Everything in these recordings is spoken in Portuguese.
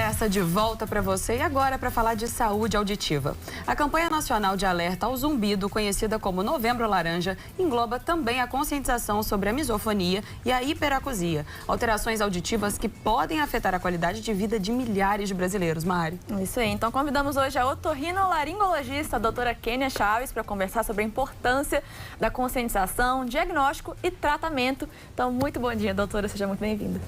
Conversa de volta para você e agora para falar de saúde auditiva. A campanha nacional de alerta ao zumbido, conhecida como Novembro Laranja, engloba também a conscientização sobre a misofonia e a hiperacusia, alterações auditivas que podem afetar a qualidade de vida de milhares de brasileiros. Mari. Isso aí, então convidamos hoje a otorrinolaringologista, a doutora Kênia Chaves, para conversar sobre a importância da conscientização, diagnóstico e tratamento. Então, muito bom dia, doutora, seja muito bem-vinda.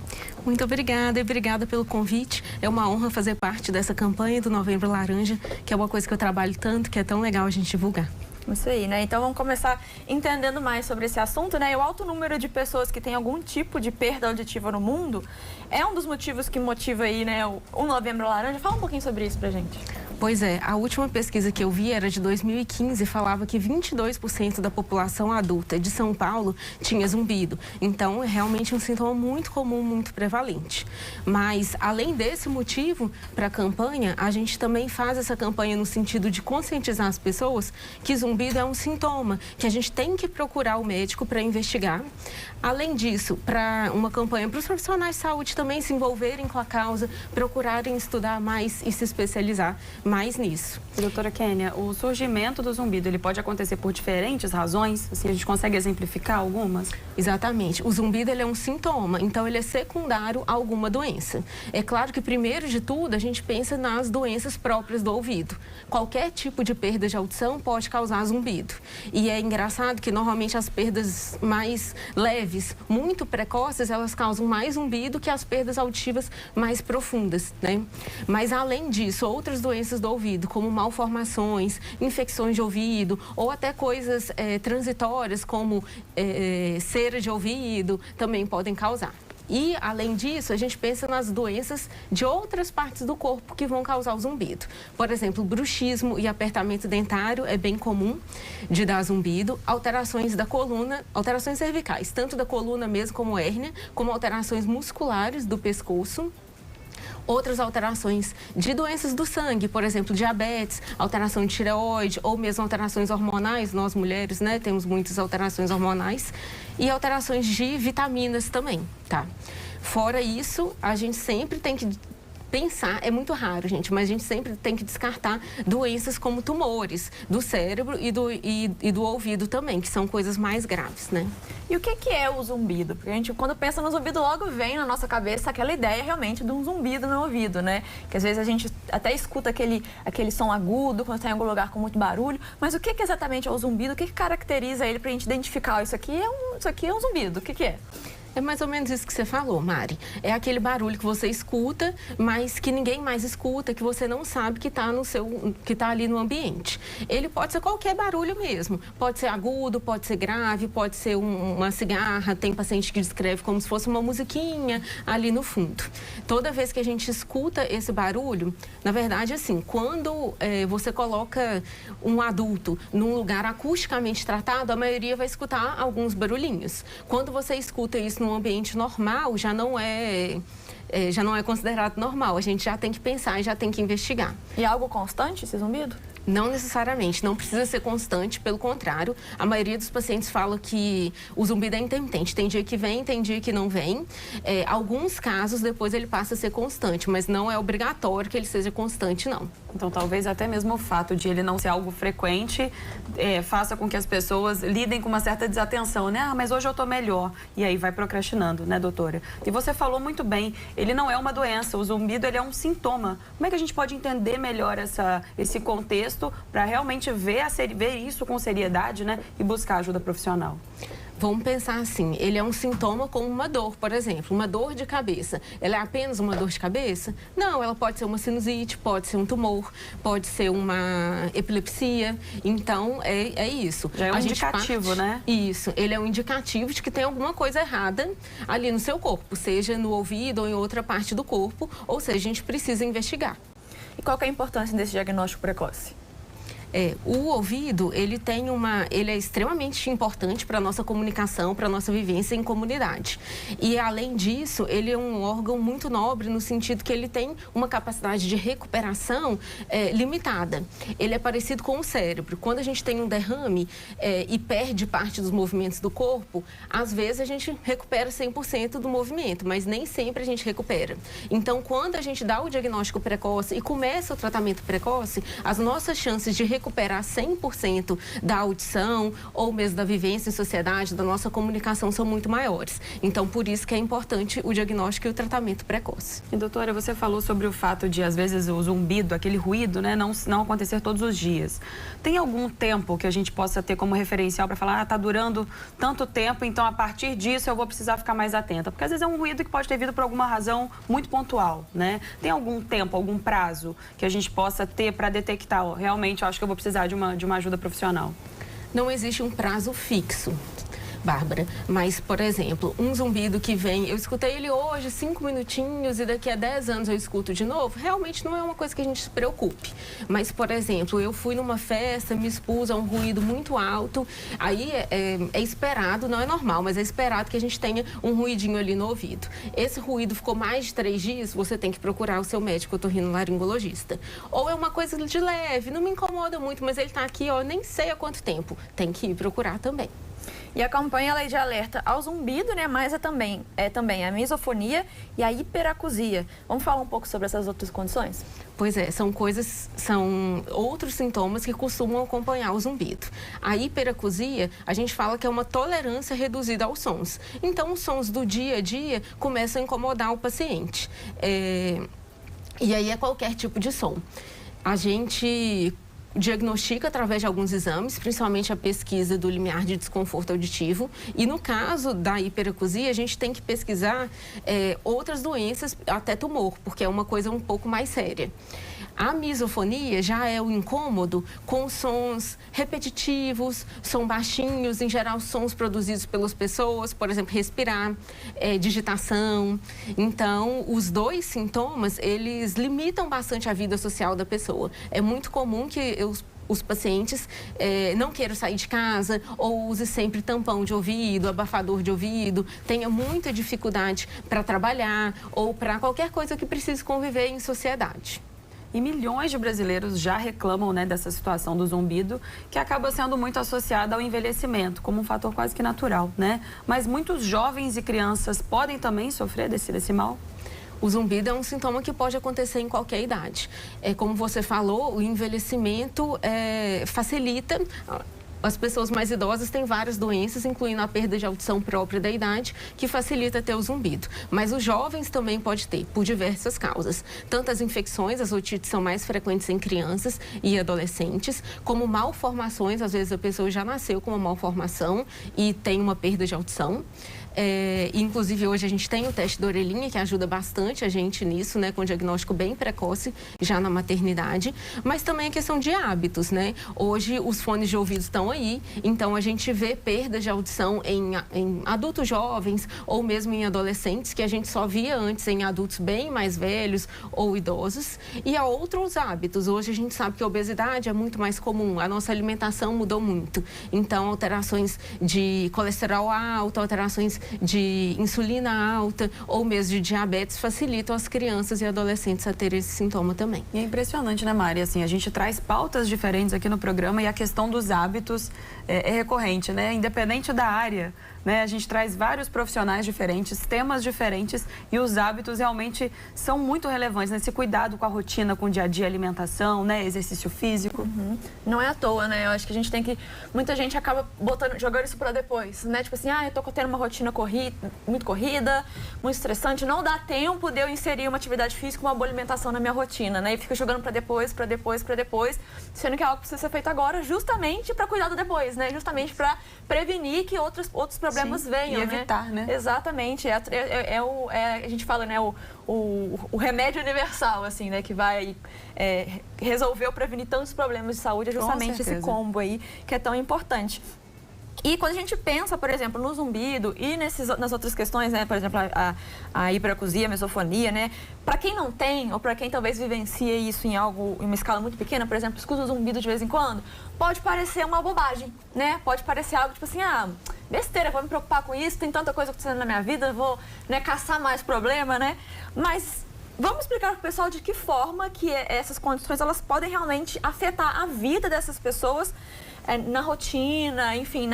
Muito obrigada e obrigada pelo convite. É uma honra fazer parte dessa campanha do Novembro Laranja, que é uma coisa que eu trabalho tanto, que é tão legal a gente divulgar. Isso aí, né? Então vamos começar entendendo mais sobre esse assunto, né? E o alto número de pessoas que têm algum tipo de perda auditiva no mundo é um dos motivos que motiva aí, né, o Novembro Laranja. Fala um pouquinho sobre isso pra gente. Pois é, a última pesquisa que eu vi era de 2015 e falava que 22% da população adulta de São Paulo tinha zumbido. Então, é realmente um sintoma muito comum, muito prevalente. Mas, além desse motivo, para a campanha, a gente também faz essa campanha no sentido de conscientizar as pessoas que zumbido é um sintoma, que a gente tem que procurar o médico para investigar. Além disso, para uma campanha para os profissionais de saúde também se envolverem com a causa, procurarem estudar mais e se especializar mais nisso. Doutora Kênia, o surgimento do zumbido, ele pode acontecer por diferentes razões? Assim, a gente consegue exemplificar algumas? Exatamente. O zumbido, ele é um sintoma, então ele é secundário a alguma doença. É claro que, primeiro de tudo, a gente pensa nas doenças próprias do ouvido. Qualquer tipo de perda de audição pode causar zumbido. E é engraçado que, normalmente, as perdas mais leves, muito precoces, elas causam mais zumbido que as perdas auditivas mais profundas, né? Mas, além disso, outras doenças do ouvido, como malformações, infecções de ouvido ou até coisas transitórias como cera de ouvido, também podem causar. E, além disso, a gente pensa nas doenças de outras partes do corpo que vão causar o zumbido. Por exemplo, bruxismo e apertamento dentário é bem comum de dar zumbido. Alterações da coluna, alterações cervicais, tanto da coluna mesmo como hérnia, como alterações musculares do pescoço. Outras alterações de doenças do sangue, por exemplo, diabetes, alteração de tireoide ou mesmo alterações hormonais. Nós mulheres, né, temos muitas alterações hormonais e alterações de vitaminas também, tá? Fora isso, a gente sempre tem que pensar, é muito raro, gente, mas a gente sempre tem que descartar doenças como tumores do cérebro e do ouvido também, que são coisas mais graves, né? E o que é o zumbido? Porque a gente, quando pensa no zumbido, logo vem na nossa cabeça aquela ideia realmente de um zumbido no ouvido, né? Que às vezes a gente até escuta aquele som agudo quando está em algum lugar com muito barulho. Mas o que exatamente é o zumbido? O que caracteriza ele para a gente identificar? Isso aqui é um zumbido. O que é? É mais ou menos isso que você falou, Mari. É aquele barulho que você escuta, mas que ninguém mais escuta, que você não sabe que está ali no ambiente. Ele pode ser qualquer barulho mesmo. Pode ser agudo, pode ser grave, pode ser uma cigarra. Tem paciente que descreve como se fosse uma musiquinha ali no fundo. Toda vez que a gente escuta esse barulho, na verdade, assim, quando você coloca um adulto num lugar acusticamente tratado, a maioria vai escutar alguns barulhinhos. Quando você escuta isso num ambiente normal, já não é considerado normal. A gente já tem que pensar e já tem que investigar. E é algo constante esse zumbido? Não necessariamente, não precisa ser constante, pelo contrário. A maioria dos pacientes fala que o zumbido é intermitente. Tem dia que vem, tem dia que não vem. Alguns casos, depois ele passa a ser constante, mas não é obrigatório que ele seja constante, não. Então, talvez até mesmo o fato de ele não ser algo frequente faça com que as pessoas lidem com uma certa desatenção, né? Ah, mas hoje eu tô melhor. E aí vai procrastinando, né, doutora? E você falou muito bem, ele não é uma doença, o zumbido ele é um sintoma. Como é que a gente pode entender melhor esse contexto para realmente ver isso com seriedade, né, e buscar ajuda profissional? Vamos pensar assim, ele é um sintoma como uma dor, por exemplo, uma dor de cabeça. Ela é apenas uma dor de cabeça? Não, ela pode ser uma sinusite, pode ser um tumor, pode ser uma epilepsia. Então, é isso. Já é um indicativo, né? Isso, ele é um indicativo de que tem alguma coisa errada ali no seu corpo, seja no ouvido ou em outra parte do corpo, ou seja, a gente precisa investigar. E qual que é a importância desse diagnóstico precoce? O ouvido, ele é extremamente importante para a nossa comunicação, para a nossa vivência em comunidade. E, além disso, ele é um órgão muito nobre no sentido que ele tem uma capacidade de recuperação limitada. Ele é parecido com o cérebro. Quando a gente tem um derrame e perde parte dos movimentos do corpo, às vezes a gente recupera 100% do movimento, mas nem sempre a gente recupera. Então, quando a gente dá o diagnóstico precoce e começa o tratamento precoce, as nossas chances de recuperar 100% da audição ou mesmo da vivência em sociedade, da nossa comunicação, são muito maiores. Então, por isso que é importante o diagnóstico e o tratamento precoce. E, doutora, você falou sobre o fato de, às vezes, o zumbido, aquele ruído, né, não acontecer todos os dias. Tem algum tempo que a gente possa ter como referencial para falar, tá durando tanto tempo, então a partir disso eu vou precisar ficar mais atenta? Porque às vezes é um ruído que pode ter vindo por alguma razão muito pontual, né? Tem algum tempo, algum prazo que a gente possa ter para detectar, realmente eu acho que eu vou precisar de uma ajuda profissional? Não existe um prazo fixo, Bárbara, mas, por exemplo, um zumbido que vem, eu escutei ele hoje 5 minutinhos e daqui a 10 anos eu escuto de novo, realmente não é uma coisa que a gente se preocupe. Mas, por exemplo, eu fui numa festa, me expus a um ruído muito alto, aí é esperado, não é normal, mas é esperado que a gente tenha um ruidinho ali no ouvido. Esse ruído ficou mais de 3 dias, você tem que procurar o seu médico otorrinolaringologista. Ou é uma coisa de leve, não me incomoda muito, mas ele está aqui, ó, nem sei há quanto tempo, tem que ir procurar também. E a campanha ela é de alerta ao zumbido, né? Mas é também a misofonia e a hiperacusia. Vamos falar um pouco sobre essas outras condições? Pois é, são outros sintomas que costumam acompanhar o zumbido. A hiperacusia, a gente fala que é uma tolerância reduzida aos sons. Então, os sons do dia a dia começam a incomodar o paciente. E aí é qualquer tipo de som. A gente diagnostica através de alguns exames, principalmente a pesquisa do limiar de desconforto auditivo. E no caso da hiperacusia, a gente tem que pesquisar outras doenças, até tumor, porque é uma coisa um pouco mais séria. A misofonia já é o incômodo com sons repetitivos, sons baixinhos, em geral sons produzidos pelas pessoas, por exemplo, respirar, digitação. Então, os dois sintomas, eles limitam bastante a vida social da pessoa. É muito comum que os pacientes não queiram sair de casa ou use sempre tampão de ouvido, abafador de ouvido, tenha muita dificuldade para trabalhar ou para qualquer coisa que precise conviver em sociedade. E milhões de brasileiros já reclamam, né, dessa situação do zumbido, que acaba sendo muito associada ao envelhecimento, como um fator quase que natural, né? Mas muitos jovens e crianças podem também sofrer desse mal? O zumbido é um sintoma que pode acontecer em qualquer idade. Como você falou, o envelhecimento facilita. As pessoas mais idosas têm várias doenças, incluindo a perda de audição própria da idade, que facilita ter o zumbido. Mas os jovens também podem ter, por diversas causas. Tanto as infecções, as otites são mais frequentes em crianças e adolescentes, como malformações, às vezes a pessoa já nasceu com uma malformação e tem uma perda de audição. Inclusive, hoje a gente tem o teste da orelhinha, que ajuda bastante a gente nisso, né, com um diagnóstico bem precoce, já na maternidade. Mas também a questão de hábitos, né? Hoje, os fones de ouvido estão aí, então a gente vê perdas de audição em adultos jovens ou mesmo em adolescentes, que a gente só via antes em adultos bem mais velhos ou idosos. E há outros hábitos. Hoje a gente sabe que a obesidade é muito mais comum, a nossa alimentação mudou muito. Então, alterações de colesterol alto, alterações de insulina alta ou mesmo de diabetes facilitam as crianças e adolescentes a terem esse sintoma também. E é impressionante, né, Mari? Assim, a gente traz pautas diferentes aqui no programa e a questão dos hábitos é recorrente, né? Independente da área, né? A gente traz vários profissionais diferentes, temas diferentes e os hábitos realmente são muito relevantes, né? Esse cuidado com a rotina, com o dia a dia, alimentação, né? Exercício físico. Uhum. Não é à toa, né? Eu acho que a gente tem que... Muita gente acaba jogando isso para depois, né? Tipo assim, eu tô tendo uma rotina muito corrida, muito estressante, não dá tempo de eu inserir uma atividade física, uma boa alimentação na minha rotina, né? E fica jogando para depois, sendo que é algo que precisa ser feito agora justamente para cuidar do depois, né? Justamente para prevenir que outros problemas venham, e evitar, né? Exatamente. A gente fala, né? O remédio universal, assim, né? Que vai resolver ou prevenir tantos problemas de saúde, é justamente esse combo aí que é tão importante. E quando a gente pensa, por exemplo, no zumbido e nas outras questões, né, por exemplo, a hiperacusia, a mesofonia, né, para quem não tem, ou para quem talvez vivencia isso em uma escala muito pequena, por exemplo, escuta o zumbido de vez em quando, pode parecer uma bobagem, né? Pode parecer algo tipo assim, besteira, vou me preocupar com isso, tem tanta coisa acontecendo na minha vida, vou, né, caçar mais problema, né? Mas vamos explicar para o pessoal de que forma que essas condições elas podem realmente afetar a vida dessas pessoas na rotina, enfim,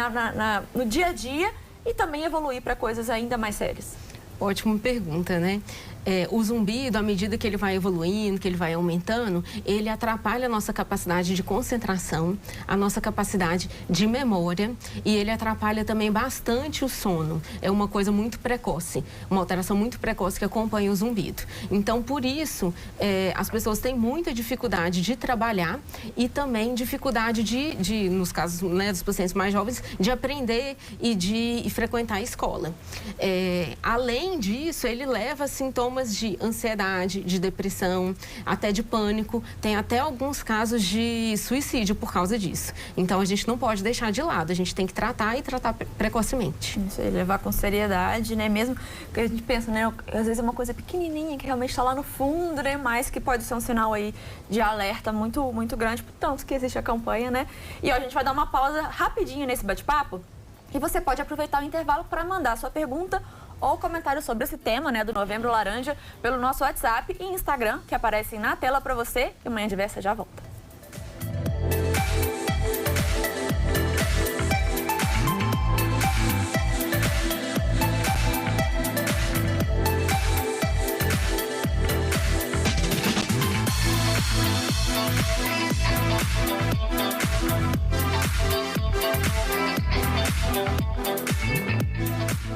no dia a dia e também evoluir para coisas ainda mais sérias. Ótima pergunta, né? O zumbido, à medida que ele vai evoluindo, que ele vai aumentando, ele atrapalha a nossa capacidade de concentração, a nossa capacidade de memória e ele atrapalha também bastante o sono. É uma coisa muito precoce, uma alteração muito precoce que acompanha o zumbido. Então, por isso, as pessoas têm muita dificuldade de trabalhar e também dificuldade nos casos, né, dos pacientes mais jovens, de aprender e de frequentar a escola. Além disso, ele leva a sintomas de ansiedade, de depressão, até de pânico. Tem até alguns casos de suicídio por causa disso. Então, a gente não pode deixar de lado. A gente tem que tratar e tratar precocemente. Isso aí, levar com seriedade, né? Mesmo que a gente pensa, né? Às vezes é uma coisa pequenininha que realmente está lá no fundo, né? Mas que pode ser um sinal aí de alerta muito, muito grande. Tanto que existe a campanha, né? E ó, a gente vai dar uma pausa rapidinho nesse bate-papo. E você pode aproveitar o intervalo para mandar a sua pergunta ou comentário sobre esse tema, né, do Novembro Laranja, pelo nosso WhatsApp e Instagram, que aparecem na tela para você. E Manhã Diversa já volta.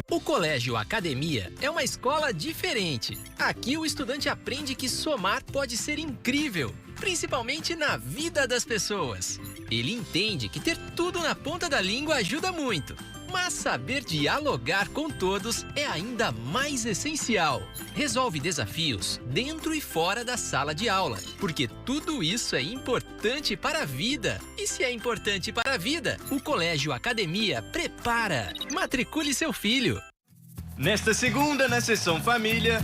O Colégio Academia é uma escola diferente. Aqui o estudante aprende que somar pode ser incrível, principalmente na vida das pessoas. Ele entende que ter tudo na ponta da língua ajuda muito, mas saber dialogar com todos é ainda mais essencial. Resolve desafios dentro e fora da sala de aula, porque tudo isso é importante para a vida. E se é importante para a vida, o Colégio Academia prepara. Matricule seu filho. Nesta segunda, na Sessão Família,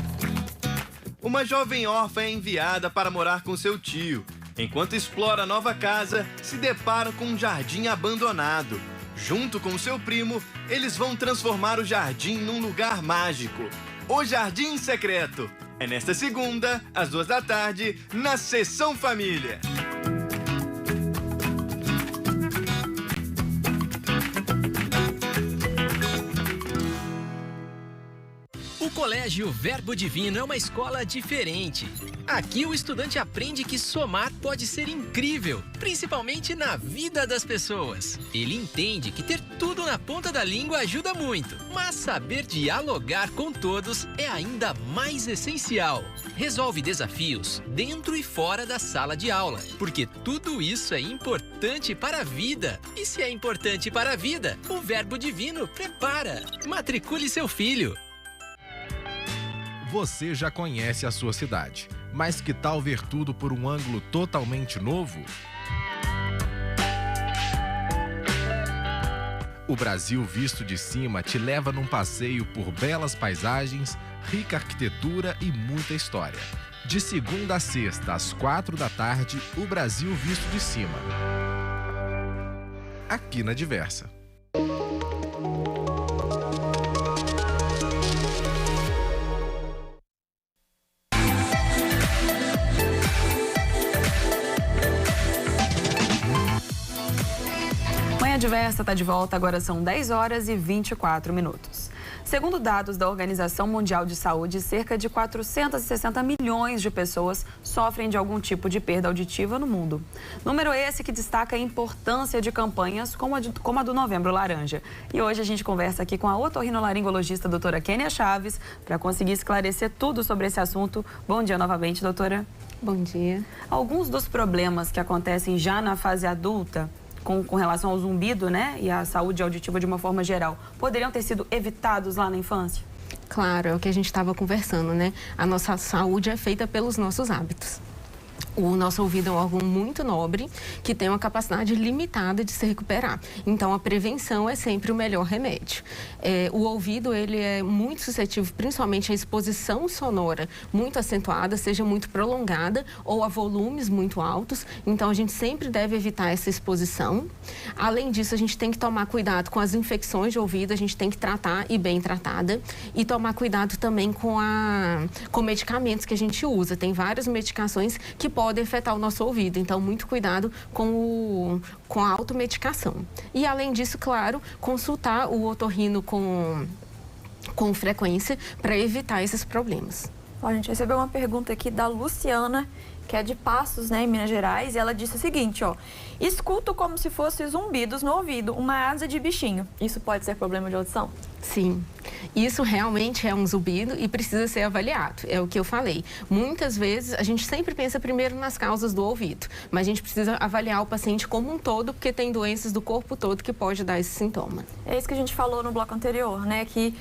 uma jovem órfã é enviada para morar com seu tio. Enquanto explora a nova casa, se depara com um jardim abandonado. Junto com seu primo, eles vão transformar o jardim num lugar mágico. O Jardim Secreto. É nesta segunda, às 14h, na Sessão Família. O Colégio Verbo Divino é uma escola diferente. Aqui o estudante aprende que somar pode ser incrível, principalmente na vida das pessoas. Ele entende que ter tudo na ponta da língua ajuda muito, mas saber dialogar com todos é ainda mais essencial. Resolve desafios dentro e fora da sala de aula, porque tudo isso é importante para a vida. E se é importante para a vida, o Verbo Divino prepara. Matricule seu filho. Você já conhece a sua cidade, mas que tal ver tudo por um ângulo totalmente novo? O Brasil Visto de Cima te leva num passeio por belas paisagens, rica arquitetura e muita história. De segunda a sexta, às 16h, o Brasil Visto de Cima. Aqui na Diversa. Manhã Diversa está de volta, agora são 10h24. Segundo dados da Organização Mundial de Saúde, cerca de 460 milhões de pessoas sofrem de algum tipo de perda auditiva no mundo. Número esse que destaca a importância de campanhas como a do Novembro Laranja. E hoje a gente conversa aqui com a otorrinolaringologista doutora Kênia Chaves para conseguir esclarecer tudo sobre esse assunto. Bom dia novamente, doutora. Bom dia. Alguns dos problemas que acontecem já na fase adulta, com relação ao zumbido, né, e à saúde auditiva de uma forma geral, poderiam ter sido evitados lá na infância? Claro, é o que a gente estava conversando, né? A nossa saúde é feita pelos nossos hábitos. O nosso ouvido é um órgão muito nobre, que tem uma capacidade limitada de se recuperar. Então, a prevenção é sempre o melhor remédio. O ouvido, ele é muito suscetível, principalmente à exposição sonora muito acentuada, seja muito prolongada ou a volumes muito altos. Então, a gente sempre deve evitar essa exposição. Além disso, a gente tem que tomar cuidado com as infecções de ouvido, a gente tem que tratar e bem tratada. E tomar cuidado também com medicamentos que a gente usa. Tem várias medicações que podem afetar o nosso ouvido, então muito cuidado com a automedicação. E além disso, claro, consultar o otorrino com frequência para evitar esses problemas. A gente recebeu uma pergunta aqui da Luciana, que é de Passos, né, em Minas Gerais, e ela disse o seguinte, ó: escuto como se fosse zumbidos no ouvido, uma asa de bichinho. Isso pode ser problema de audição? Sim, isso realmente é um zumbido e precisa ser avaliado, é o que eu falei. Muitas vezes a gente sempre pensa primeiro nas causas do ouvido, mas a gente precisa avaliar o paciente como um todo, porque tem doenças do corpo todo que pode dar esse sintoma. É isso que a gente falou no bloco anterior, né, que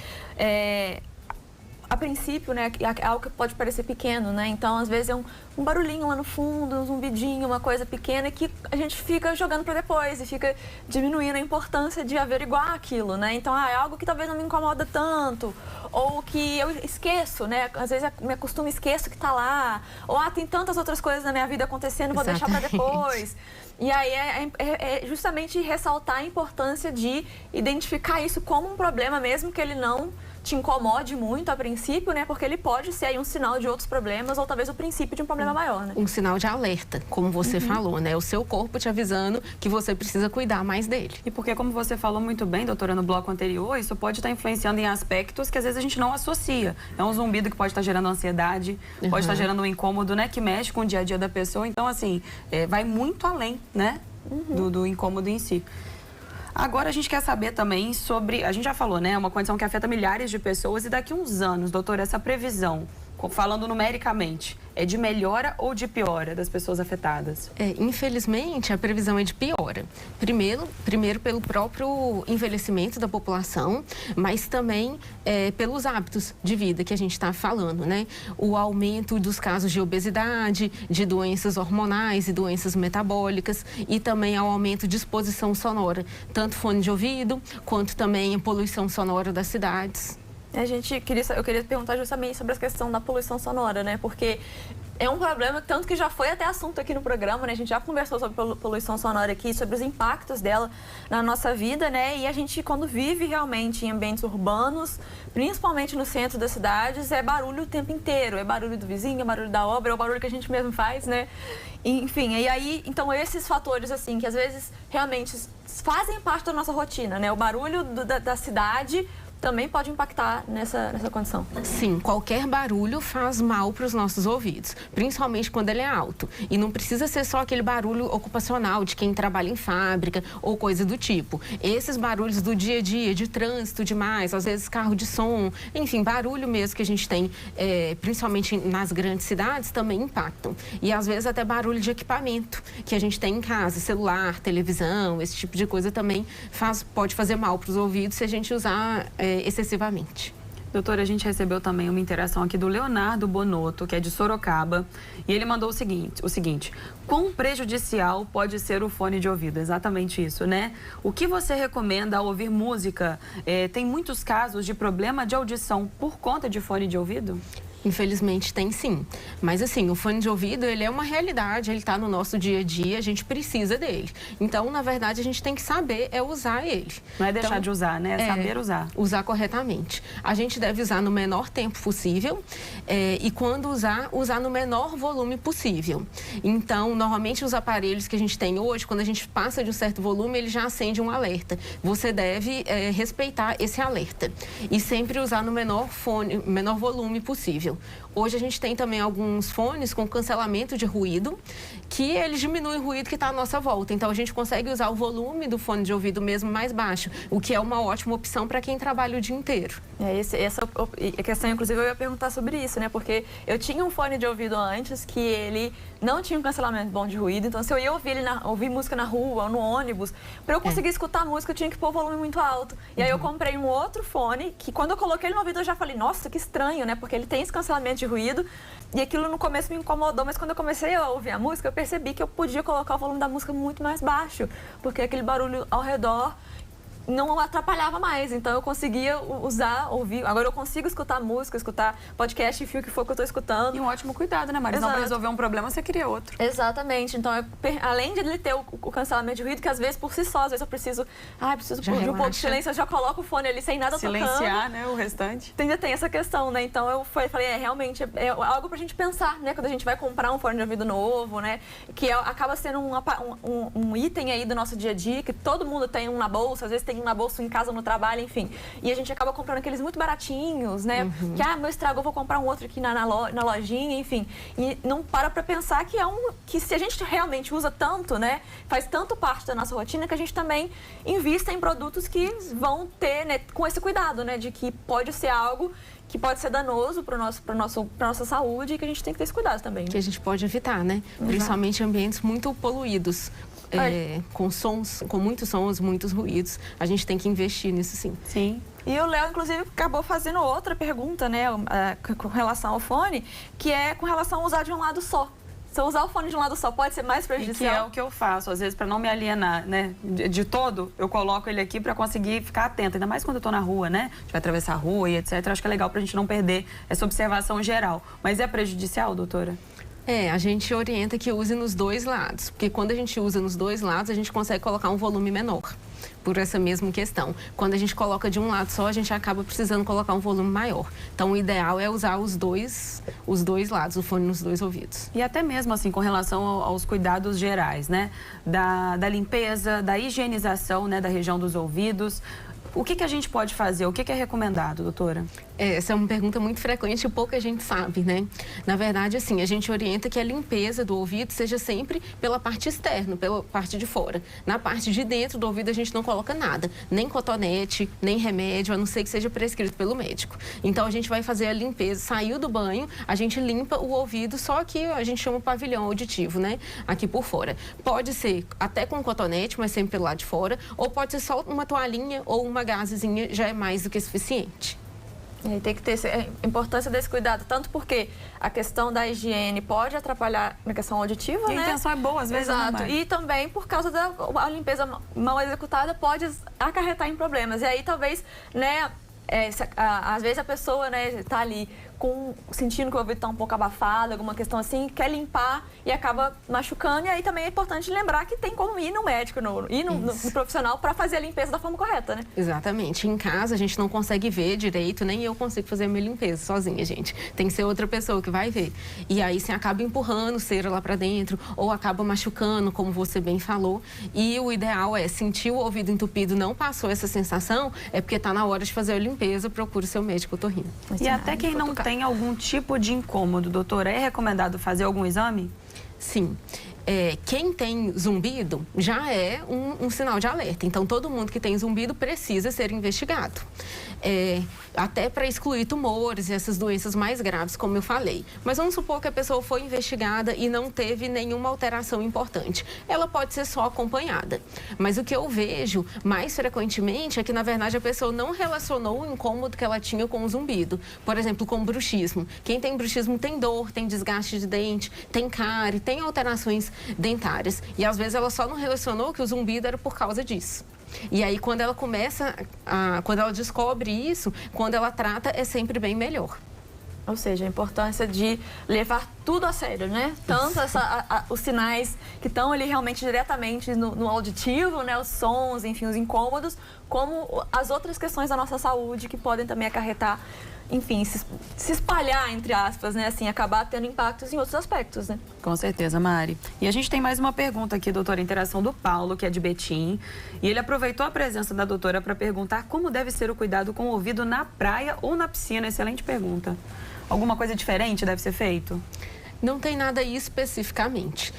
a princípio, né, é algo que pode parecer pequeno, né? Então, às vezes é um barulhinho lá no fundo, um zumbidinho, uma coisa pequena que a gente fica jogando para depois e fica diminuindo a importância de averiguar aquilo, né? Então, é algo que talvez não me incomoda tanto, ou que eu esqueço, né? Às vezes eu me acostumo e esqueço que tá lá, ou tem tantas outras coisas na minha vida acontecendo, vou deixar para depois. E aí é justamente ressaltar a importância de identificar isso como um problema, mesmo que ele não te incomode muito a princípio, né? Porque ele pode ser aí um sinal de outros problemas ou talvez o princípio de um problema maior, né? Um sinal de alerta, como você falou, né? O seu corpo te avisando que você precisa cuidar mais dele. E porque, como você falou muito bem, doutora, no bloco anterior, isso pode estar influenciando em aspectos que às vezes a gente não associa. É um zumbido que pode estar gerando ansiedade, pode estar gerando um incômodo, né? Que mexe com o dia a dia da pessoa. Então, assim, vai muito além, né? Do incômodo em si. Agora a gente quer saber também sobre, a gente já falou, né, uma condição que afeta milhares de pessoas e daqui a uns anos, doutora, essa previsão, falando numericamente, é de melhora ou de piora das pessoas afetadas? Infelizmente, a previsão é de piora. Primeiro pelo próprio envelhecimento da população, mas também pelos hábitos de vida que a gente está falando, né? O aumento dos casos de obesidade, de doenças hormonais e doenças metabólicas e também ao aumento de exposição sonora, tanto fone de ouvido, quanto também a poluição sonora das cidades. Eu queria perguntar justamente sobre a questão da poluição sonora, né? Porque é um problema, tanto que já foi até assunto aqui no programa, né? A gente já conversou sobre poluição sonora aqui, sobre os impactos dela na nossa vida, né? E a gente, quando vive realmente em ambientes urbanos, principalmente no centro das cidades, é barulho o tempo inteiro. É barulho do vizinho, é barulho da obra, é o barulho que a gente mesmo faz, né? Enfim, e aí, então esses fatores, assim, que às vezes realmente fazem parte da nossa rotina, né? O barulho da cidade também pode impactar nessa condição. Sim, qualquer barulho faz mal para os nossos ouvidos, principalmente quando ele é alto. E não precisa ser só aquele barulho ocupacional de quem trabalha em fábrica ou coisa do tipo. Esses barulhos do dia a dia, de trânsito demais, às vezes carro de som, enfim, barulho mesmo que a gente tem, principalmente nas grandes cidades, também impactam. E às vezes até barulho de equipamento que a gente tem em casa, celular, televisão, esse tipo de coisa também pode fazer mal para os ouvidos se a gente usar excessivamente. Doutora, a gente recebeu também uma interação aqui do Leonardo Bonotto, que é de Sorocaba, e ele mandou o seguinte: quão prejudicial pode ser o fone de ouvido? Exatamente isso, né? O que você recomenda ao ouvir música? Tem muitos casos de problema de audição por conta de fone de ouvido? Infelizmente tem sim, mas assim, o fone de ouvido, ele é uma realidade, ele está no nosso dia a dia, a gente precisa dele. Então, na verdade, a gente tem que saber usar ele. Não é deixar de usar, né? É saber usar. Usar corretamente. A gente deve usar no menor tempo possível e quando usar no menor volume possível. Então, normalmente os aparelhos que a gente tem hoje, quando a gente passa de um certo volume, ele já acende um alerta. Você deve respeitar esse alerta e sempre usar no menor volume possível. Hoje a gente tem também alguns fones com cancelamento de ruído, que eles diminuem o ruído que está à nossa volta. Então a gente consegue usar o volume do fone de ouvido mesmo mais baixo, o que é uma ótima opção para quem trabalha o dia inteiro. Essa questão, inclusive, eu ia perguntar sobre isso, né? Porque eu tinha um fone de ouvido antes que ele não tinha um cancelamento bom de ruído. Então, se eu ia ouvir música na rua ou no ônibus, para eu conseguir escutar a música, eu tinha que pôr o volume muito alto. E aí eu comprei um outro fone que, quando eu coloquei ele no ouvido, eu já falei, nossa, que estranho, né? Porque ele tem esse cancelamento de ruído. E aquilo no começo me incomodou, mas quando eu comecei a ouvir a música, eu percebi que eu podia colocar o volume da música muito mais baixo, porque aquele barulho ao redor não atrapalhava mais, então eu conseguia ouvir. Agora eu consigo escutar música, escutar podcast, enfim, o que for que eu estou escutando. E um ótimo cuidado, né, Mari? Não, para resolver um problema, você cria outro. Exatamente. Então, além de ele ter o cancelamento de ruído, que às vezes por si só, às vezes eu preciso ouvir um pouco de silêncio, eu já coloco o fone ali sem nada tocando. Silenciar, né, o restante. Ainda tem essa questão, né? Então eu falei, realmente é algo pra gente pensar, né? Quando a gente vai comprar um fone de ouvido novo, né? Que acaba sendo um item aí do nosso dia a dia, que todo mundo tem um na bolsa, às vezes tem um na bolsa em casa, no trabalho, enfim. E a gente acaba comprando aqueles muito baratinhos, né? Que, meu estragou, vou comprar um outro aqui na lojinha, enfim. E não para pensar que se a gente realmente usa tanto, né? Faz tanto parte da nossa rotina, que a gente também invista em produtos que vão ter, né, com esse cuidado, né? De que pode ser algo que pode ser danoso para nossa saúde e que a gente tem que ter esse cuidado também. Né? Que a gente pode evitar, né? Principalmente ambientes muito poluídos. Com muitos sons, muitos ruídos. A gente tem que investir nisso, sim. Sim. E o Léo, inclusive, acabou fazendo outra pergunta, né, com relação ao fone, que é com relação a usar de um lado só. Se eu usar o fone de um lado só, pode ser mais prejudicial? E que é o que eu faço, às vezes, para não me alienar, né? De todo, eu coloco ele aqui para conseguir ficar atenta. Ainda mais quando eu tô na rua, né? A gente vai atravessar a rua e etc. Acho que é legal pra gente não perder essa observação geral. Mas é prejudicial, doutora? A gente orienta que use nos dois lados, porque quando a gente usa nos dois lados, a gente consegue colocar um volume menor, por essa mesma questão. Quando a gente coloca de um lado só, a gente acaba precisando colocar um volume maior. Então, o ideal é usar os dois lados, o fone nos dois ouvidos. E até mesmo, assim, com relação aos cuidados gerais, né? Da limpeza, da higienização, né, da região dos ouvidos. O que a gente pode fazer? O que é recomendado, doutora? Essa é uma pergunta muito frequente e pouca gente sabe, né? Na verdade, assim, a gente orienta que a limpeza do ouvido seja sempre pela parte externa, pela parte de fora. Na parte de dentro do ouvido, a gente não coloca nada, nem cotonete, nem remédio, a não ser que seja prescrito pelo médico. Então, a gente vai fazer a limpeza. Saiu do banho, a gente limpa o ouvido, só que a gente chama pavilhão auditivo, né? Aqui por fora. Pode ser até com cotonete, mas sempre pelo lado de fora, ou pode ser só uma toalhinha ou uma gazezinha, já é mais do que suficiente. E tem que ter a importância desse cuidado, tanto porque a questão da higiene pode atrapalhar na questão auditiva, né? E a intenção é boa, às vezes. Exato. E também por causa da limpeza mal executada pode acarretar em problemas. E aí talvez, né, às vezes a pessoa, né, tá ali sentindo que o ouvido está um pouco abafado, alguma questão assim, quer limpar e acaba machucando. E aí também é importante lembrar que tem como ir no médico, ir no profissional para fazer a limpeza da forma correta, né? Exatamente. Em casa a gente não consegue ver direito, nem eu consigo fazer a minha limpeza sozinha, gente. Tem que ser outra pessoa que vai ver. E aí você acaba empurrando cera lá para dentro ou acaba machucando, como você bem falou. E o ideal é sentir o ouvido entupido, não passou essa sensação, é porque está na hora de fazer a limpeza, procure seu médico otorrino. E até quem não tem algum tipo de incômodo, doutora, é recomendado fazer algum exame? Sim. Quem tem zumbido já é um sinal de alerta. Então, todo mundo que tem zumbido precisa ser investigado. Até para excluir tumores e essas doenças mais graves, como eu falei. Mas vamos supor que a pessoa foi investigada e não teve nenhuma alteração importante. Ela pode ser só acompanhada. Mas o que eu vejo mais frequentemente é que, na verdade, a pessoa não relacionou o incômodo que ela tinha com o zumbido. Por exemplo, com bruxismo. Quem tem bruxismo tem dor, tem desgaste de dente, tem cárie, tem alterações dentárias. E às vezes ela só não relacionou que o zumbido era por causa disso. E aí quando ela quando ela descobre isso, quando ela trata, é sempre bem melhor. Ou seja, a importância de levar tudo a sério, né? Tanto os sinais que estão ali realmente diretamente no auditivo, né? Os sons, enfim, os incômodos, como as outras questões da nossa saúde que podem também acarretar, enfim, se espalhar, entre aspas, né? Assim, acabar tendo impactos em outros aspectos, né? Com certeza, Mari. E a gente tem mais uma pergunta aqui, doutora, interação do Paulo, que é de Betim. E ele aproveitou a presença da doutora para perguntar como deve ser o cuidado com o ouvido na praia ou na piscina. Excelente pergunta. Alguma coisa diferente deve ser feito? Não tem nada aí especificamente.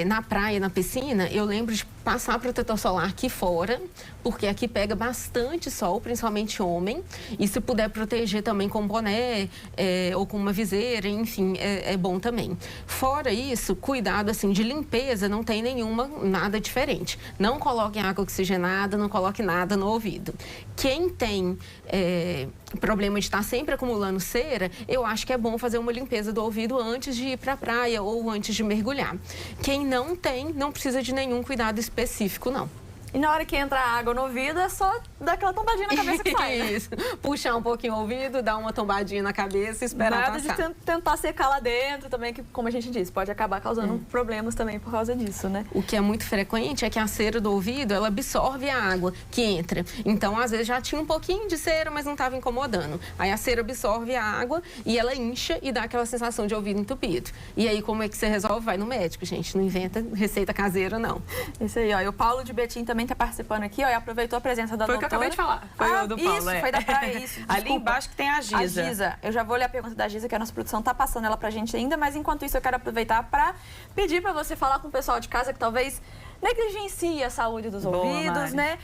Na praia, na piscina, eu lembro de passar protetor solar aqui fora, porque aqui pega bastante sol, principalmente homem. E se puder proteger também com boné ou com uma viseira, enfim, é bom também. Fora isso, cuidado assim de limpeza, não tem nada diferente. Não coloque água oxigenada, não coloque nada no ouvido. Quem tem problema de estar sempre acumulando cera, eu acho que é bom fazer uma limpeza do ouvido antes de ir para a praia ou antes de mergulhar. Quem não tem, não precisa de nenhum cuidado específico, não. E na hora que entra a água no ouvido, é só dar aquela tombadinha na cabeça que sai, né? Isso. Puxar um pouquinho o ouvido, dar uma tombadinha na cabeça e esperar Nada passar. de tentar secar lá dentro também, que, como a gente disse, pode acabar causando problemas também por causa disso, né? O que é muito frequente é que a cera do ouvido, ela absorve a água que entra. Então, às vezes, já tinha um pouquinho de cera, mas não estava incomodando. Aí a cera absorve a água e ela incha e dá aquela sensação de ouvido entupido. E aí, como é que você resolve? Vai no médico, gente. Não inventa receita caseira, não. Isso aí, ó. E o Paulo de Betim também está participando aqui, ó, e aproveitou a presença da doutora. Foi o que eu acabei de falar. Foi o do Paulo, isso, foi da praia, isso. Ali Desculpa. embaixo que tem a Giza. A Giza. Eu já vou ler a pergunta da Giza, que a nossa produção tá passando ela pra gente ainda, mas enquanto isso eu quero aproveitar para pedir para você falar com o pessoal de casa que talvez negligencie a saúde dos ouvidos, Mari. né?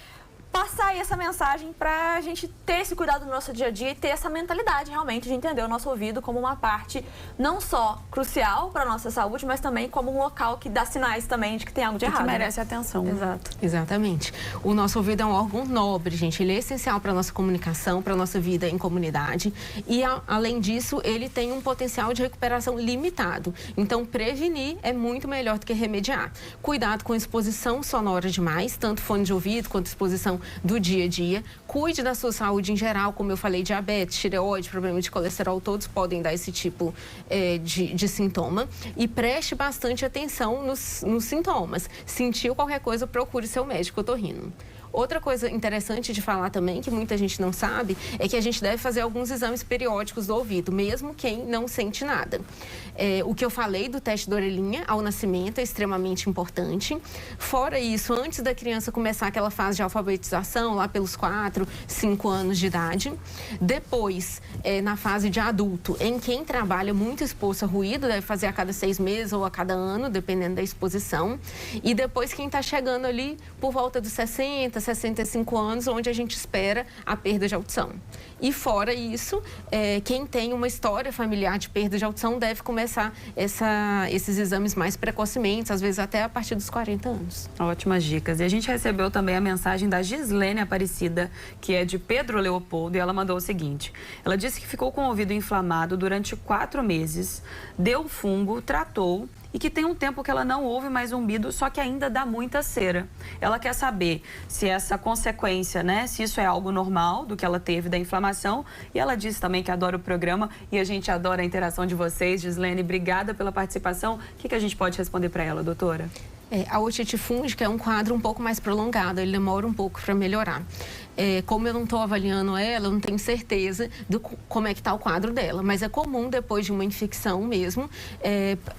Passar aí essa mensagem para a gente ter esse cuidado no nosso dia a dia e ter essa mentalidade realmente de entender o nosso ouvido como uma parte não só crucial para a nossa saúde, mas também como um local que dá sinais também de que tem algo de E errado. que né? merece atenção. Exato. Exatamente. O nosso ouvido é um órgão nobre, gente. Ele é essencial para a nossa comunicação, para a nossa vida em comunidade. E, além disso, ele tem um potencial de recuperação limitado. Então, prevenir é muito melhor do que remediar. Cuidado com exposição sonora demais, tanto fone de ouvido quanto exposição do dia a dia. Cuide da sua saúde em geral, como eu falei, diabetes, tireoide, problema de colesterol, todos podem dar esse tipo de sintoma. E preste bastante atenção nos sintomas. Sentiu qualquer coisa, procure seu médico otorrino. Outra coisa interessante de falar também, que muita gente não sabe, é que a gente deve fazer alguns exames periódicos do ouvido, mesmo quem não sente nada. O que eu falei do teste da orelhinha ao nascimento é extremamente importante. Fora isso, antes da criança começar aquela fase de alfabetização, lá pelos 4, 5 anos de idade. Depois, na fase de adulto, em quem trabalha muito exposto a ruído, deve fazer a cada 6 meses ou a cada ano, dependendo da exposição. E depois, quem está chegando ali por volta dos 60, 65 anos, onde a gente espera a perda de audição. E fora isso, quem tem uma história familiar de perda de audição deve começar esses exames mais precocemente, às vezes até a partir dos 40 anos. Ótimas dicas. E a gente recebeu também a mensagem da Gislene Aparecida, que é de Pedro Leopoldo, e ela mandou o seguinte. Ela disse que ficou com o ouvido inflamado durante 4 meses, deu fungo, tratou, e que tem um tempo que ela não ouve mais zumbido, só que ainda dá muita cera. Ela quer saber se essa consequência, né, se isso é algo normal do que ela teve da inflamação. E ela disse também que adora o programa e a gente adora a interação de vocês. Gislene, obrigada pela participação. O que a gente pode responder para ela, doutora? A otite fúngica é um quadro um pouco mais prolongado, ele demora um pouco para melhorar. Como eu não estou avaliando ela, eu não tenho certeza de como é que está o quadro dela, mas é comum, depois de uma infecção mesmo,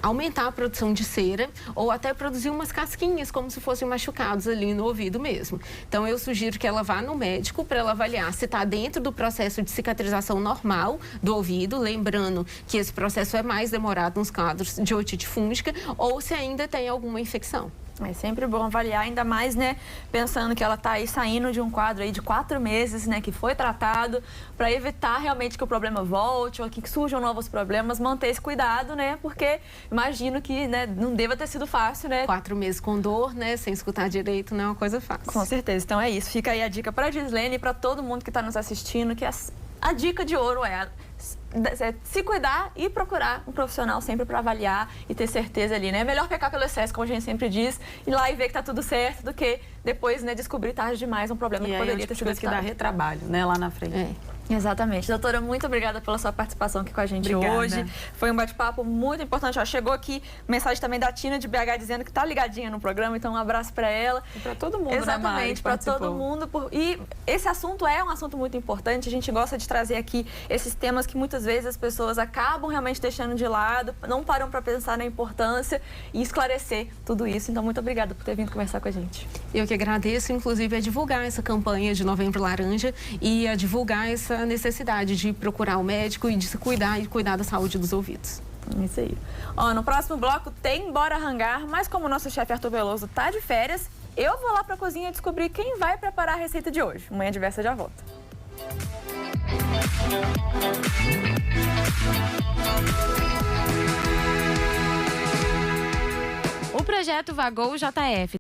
aumentar a produção de cera ou até produzir umas casquinhas, como se fossem machucados ali no ouvido mesmo. Então, eu sugiro que ela vá no médico para ela avaliar se está dentro do processo de cicatrização normal do ouvido, lembrando que esse processo é mais demorado nos quadros de otite fúngica, ou se ainda tem alguma infecção. É sempre bom avaliar, ainda mais, né, pensando que ela está aí saindo de um quadro aí de 4 meses, né, que foi tratado, para evitar realmente que o problema volte ou que surjam novos problemas, manter esse cuidado, né, porque imagino que, né, não deva ter sido fácil, né. 4 meses com dor, né, sem escutar direito, não é uma coisa fácil. Com certeza, então é isso. Fica aí a dica para a Gislene e para todo mundo que está nos assistindo, que a dica de ouro é se cuidar e procurar um profissional sempre para avaliar e ter certeza ali, né? É melhor pecar pelo excesso, como a gente sempre diz, ir lá e ver que tá tudo certo, do que depois, né, descobrir tarde demais um problema que poderia ter sido evitado. Que dá retrabalho, né, lá na frente. Exatamente. Doutora, muito obrigada pela sua participação aqui com a gente hoje. Foi um bate-papo muito importante. Ó, chegou aqui mensagem também da Tina de BH dizendo que tá ligadinha no programa, então um abraço para ela. E para todo mundo, exatamente, para todo mundo. E esse assunto é um assunto muito importante. A gente gosta de trazer aqui esses temas que muitas vezes as pessoas acabam realmente deixando de lado, não param para pensar na importância e esclarecer tudo isso. Então, muito obrigada por ter vindo conversar com a gente. Eu que agradeço, inclusive, a divulgar essa campanha de Novembro Laranja e a divulgar essa necessidade de procurar o médico e de se cuidar e cuidar da saúde dos ouvidos. Isso aí. Ó, no próximo bloco tem Bora Rangar, mas como o nosso chefe Arthur Veloso tá de férias, eu vou lá pra cozinha descobrir quem vai preparar a receita de hoje. Manhã Diversa já volta. O projeto Vagou JF